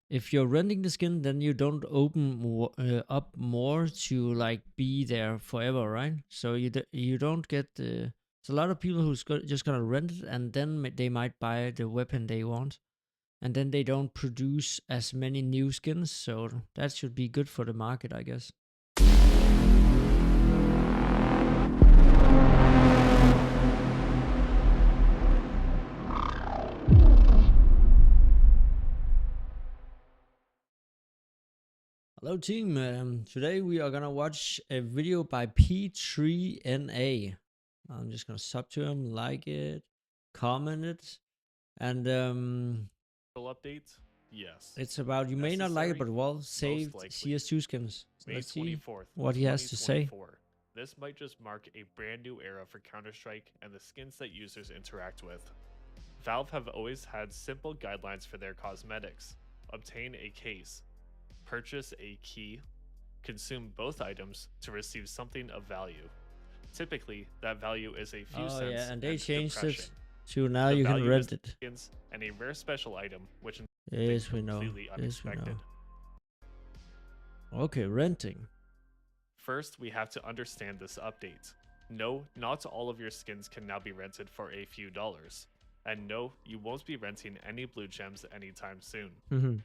if you're renting the skin, then you don't open up more to like be there forever, right? So you don't get the. There's a lot of people who's just gonna rent it, and then they might buy the weapon they want, and then they don't produce as many new skins. So that should be good for the market, I guess. Hello, team. Today we are gonna watch a video by P3NA. I'm just gonna sub to him, like it, comment it, and update? Yes. it's about, you may not like it, but well, saved CS2 skins. So May let's see 24th, what he has to say. This might just mark a brand new era for Counter-Strike and the skins that users interact with. Valve have always had simple guidelines for their cosmetics. Obtain a case, purchase a key, consume both items to receive something of value. Typically, that value is a few cents. Yeah, and they changed depression. it to now The you can value rent is it. skins and a rare special item, which Yes, we know. completely Yes, we unexpected. know. Okay, renting. First, we have to understand this update. No, not all of your skins can now be rented for a few dollars. And no, you won't be renting any blue gems anytime soon.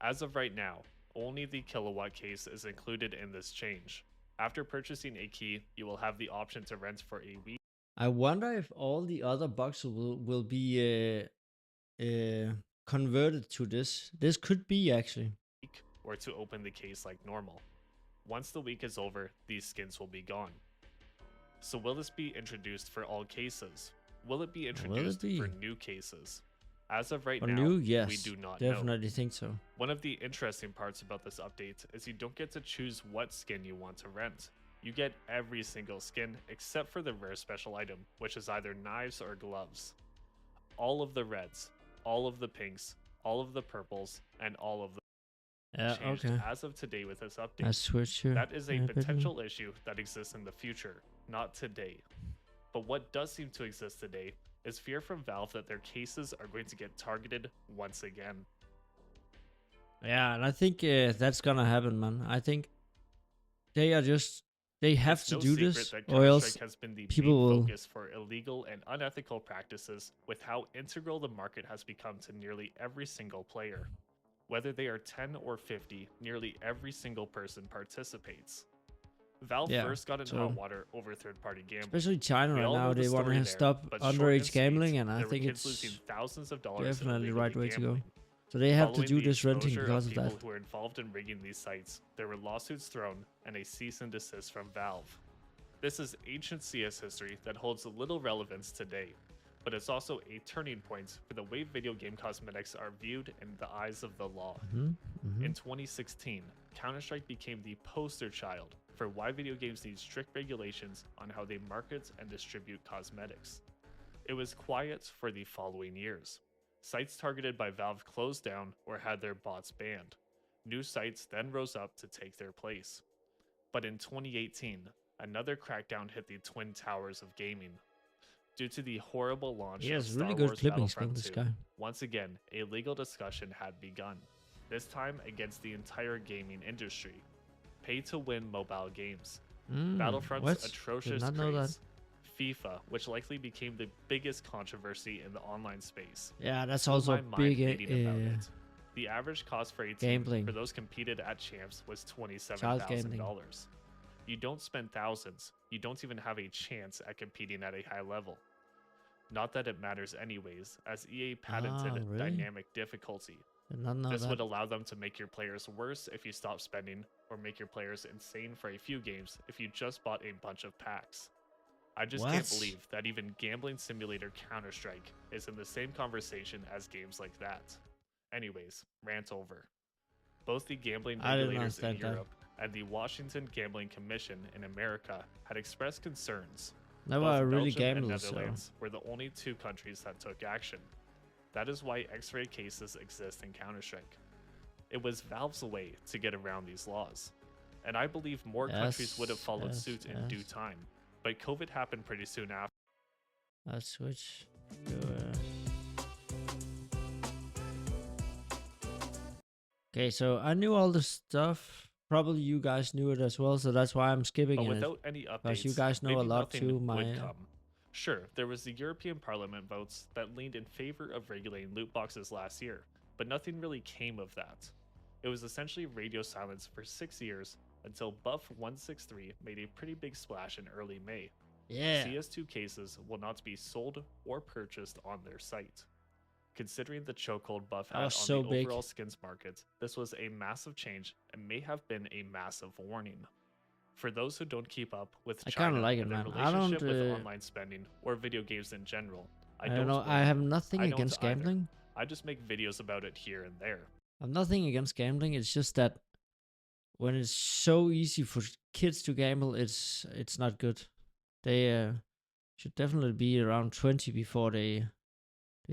As of right now, only the kilowatt case is included in this change. After purchasing a key, you will have the option to rent for a week. I wonder if all the other boxes will be converted to this. This could be actually. Or to open the case like normal. Once the week is over, these skins will be gone. So will this be introduced for all cases? Will it be introduced for new cases? As of right now, yes, we do not definitely think so. One of the interesting parts about this update is you don't get to choose what skin you want to rent. You get every single skin except for the rare special item, which is either knives or gloves. All of the reds, all of the pinks, all of the purples, and all of the changed as of today with this update. That is a potential issue that exists in the future, not today. But what does seem to exist today is fear from Valve that their cases are going to get targeted once again. Yeah, and I think that's gonna happen, man. I think they have to do this, or else has been the people will focus for illegal and unethical practices with how integral the market has become to nearly every single player. Whether they are 10 or 50, nearly every single person participates. Valve first got in hot water over third-party gambling. Especially China right now, they want to stop underage gambling, and I think it's losing thousands of dollars definitely the right way to go. So they have to do this renting because of that. Who were involved in rigging these sites, there were lawsuits thrown and a cease and desist from Valve. This is ancient CS history that holds little relevance today, but it's also a turning point for the way video game cosmetics are viewed in the eyes of the law. In 2016, Counter-Strike became the poster child for why video games need strict regulations on how they market and distribute cosmetics. It was quiet for the following years. Sites targeted by Valve closed down or had their bots banned. New sites then rose up to take their place. But in 2018, another crackdown hit the twin towers of gaming. Due to the horrible launch of Star Wars Battlefront 2, once again, a legal discussion had begun, this time against the entire gaming industry. Pay-to-win mobile games. Battlefront's atrocious grades. FIFA, which likely became the biggest controversy in the online space. Yeah, that's also big. The average cost for a team for those competed at champs was $27,000. You don't spend thousands. You don't even have a chance at competing at a high level. Not that it matters anyways, as EA patented dynamic difficulty. This would allow them to make your players worse if you stop spending, or make your players insane for a few games if you just bought a bunch of packs. I just can't believe that even gambling simulator Counter-Strike is in the same conversation as games like that. Anyways, rant over. Both the gambling regulators in Europe and the Washington Gambling Commission in America had expressed concerns. Both Belgium and Netherlands were the only two countries that took action. That is why X-ray cases exist in Counter-Strike. It was Valve's way to get around these laws. And I believe more countries would have followed suit in due time. But COVID happened pretty soon after. Let's switch to Okay, so I knew all this stuff. Probably you guys knew it as well, so that's why I'm skipping But it. without any Because you updates, guys know a maybe lot nothing too. would My come. Sure, there was the European Parliament votes that leaned in favor of regulating loot boxes last year, but nothing really came of that. It was essentially radio silence for 6 years until Buff 163 made a pretty big splash in early May. yeah, CS2 cases will not be sold or purchased on their site. Considering the chokehold Buff that had was on the so big. overall skins market, this was a massive change and may have been a massive warning. For those who don't keep up with I kind of China like it, and their man. I don't. relationship with online spending or video games in general, I I don't don't know. I blame have you. nothing I don't against either. gambling. I just make videos about it here and there. I've nothing against gambling. It's just that when it's so easy for kids to gamble, it's not good. They should definitely be around 20 before they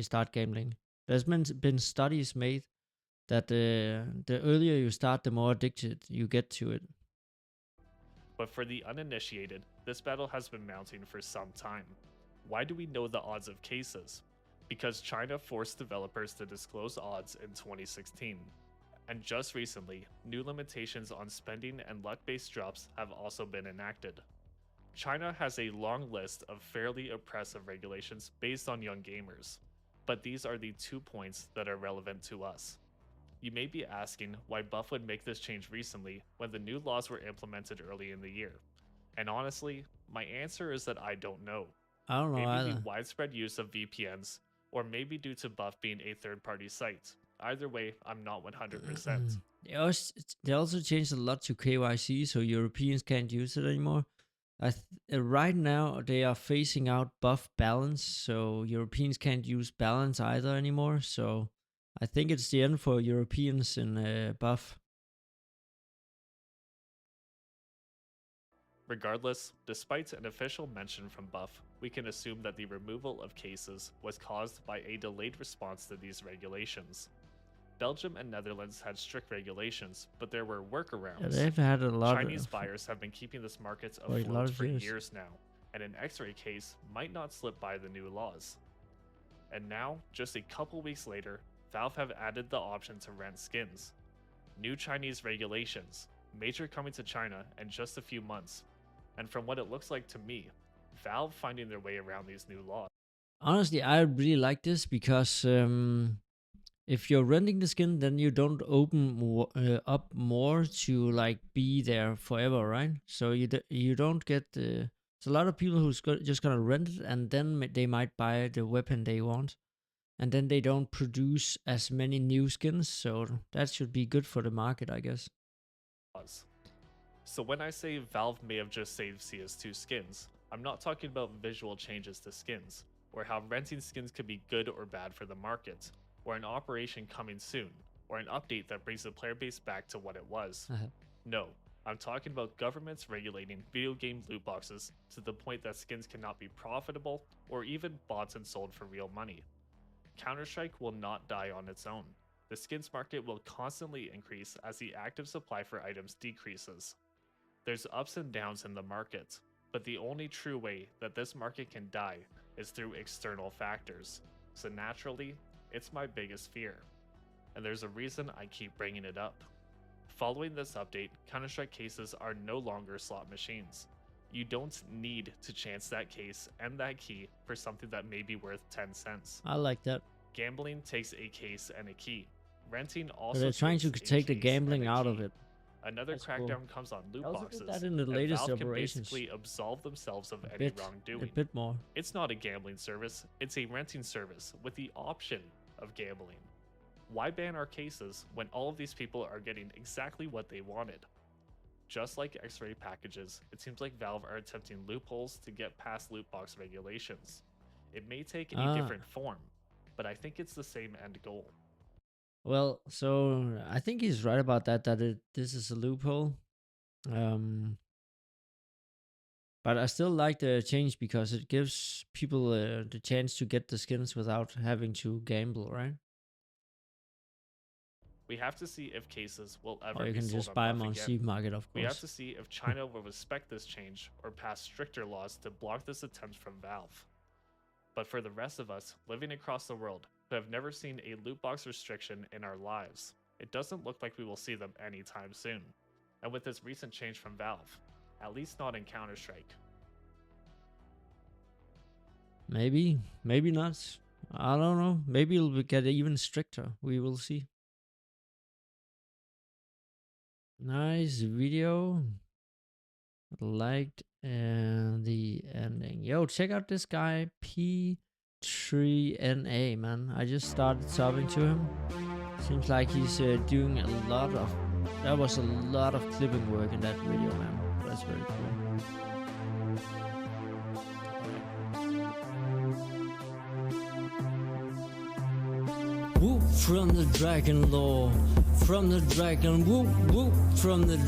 start gambling. There's been studies made that the earlier you start, the more addicted you get to it. But for the uninitiated, this battle has been mounting for some time. Why do we know the odds of cases? Because China forced developers to disclose odds in 2016. And just recently, new limitations on spending and luck based drops have also been enacted. China has a long list of fairly oppressive regulations based on young gamers, but these are the 2 points that are relevant to us. You may be asking why Buff would make this change recently when the new laws were implemented early in the year. And honestly, my answer is that I don't know. I don't know Maybe the either. widespread use of VPNs, or maybe due to Buff being a third party site. Either way, I'm not 100%. They also changed a lot to KYC, so Europeans can't use it anymore. Right now they are phasing out buff balance, so Europeans can't use balance either anymore. So I think it's the end for Europeans in buff. Regardless, despite an official mention from Buff, we can assume that the removal of cases was caused by a delayed response to these regulations. Belgium and Netherlands had strict regulations, but there were Yeah, workarounds. they've had a lot Chinese of buyers have been keeping this market for a lot afloat of for years. years now, and an X-ray case might not slip by the new laws. And now, just a couple weeks later, Valve have added the option to rent skins. New Chinese regulations, major coming to China in just a few months. And from what it looks like to me, Valve finding their way around these new laws. Honestly, I really like this because if you're renting the skin, then you don't open up more to like be there forever, right? So you don't get the. There's a lot of people who's just gonna rent it, and then they might buy the weapon they want, and then they don't produce as many new skins. So that should be good for the market, I guess. So when I say Valve may have just saved CS2 skins, I'm not talking about visual changes to skins, or how renting skins could be good or bad for the market, or an operation coming soon, or an update that brings the player base back to what it was. No, I'm talking about governments regulating video game loot boxes to the point that skins cannot be profitable or even bought and sold for real money. Counter-Strike will not die on its own. The skins market will constantly increase as the active supply for items decreases. There's ups and downs in the market, but the only true way that this market can die is through external factors. So naturally, it's my biggest fear. And there's a reason I keep bringing it up. Following this update, Counter-Strike cases are no longer slot machines. You don't need to chance that case and that key for something that may be worth 10 cents. I like that. Gambling takes a case and a key. Renting So also they're trying to takes a take the case and gambling a out of key. it. Another That's cool. crackdown comes on loot They also boxes, did that in the and latest Valve can operations. basically absolve themselves of A any bit, a wrongdoing. bit more. It's not a gambling service, it's a renting service with the option of gambling. Why ban our cases when all of these people are getting exactly what they wanted? Just like X-ray packages, it seems like Valve are attempting loopholes to get past loot box regulations. It may take a different form, but I think it's the same end goal. Well, so I think he's right about that. This is a loophole. Um, but I still like the change because it gives people the chance to get the skins without having to gamble, right? We have to see if cases will Or ever you be can sold just on buy Buff them on again. Steam Market, of We have course. to see if China will respect this change or pass stricter laws to block this attempt from Valve. But for the rest of us living across the world who have never seen a loot box restriction in our lives, it doesn't look like we will see them anytime soon. And with this recent change from Valve, at least not in Counter-Strike. Maybe, maybe not. I don't know. Maybe it'll get even stricter. We will see. Nice video. Liked the ending. Yo, check out this guy P3NA, man. I just started subbing to him. Seems like he's doing a lot of. That was a lot of clipping work in that video, man. That's very cool. Whoop from the dragon lore, from the dragon, whoop whoop from the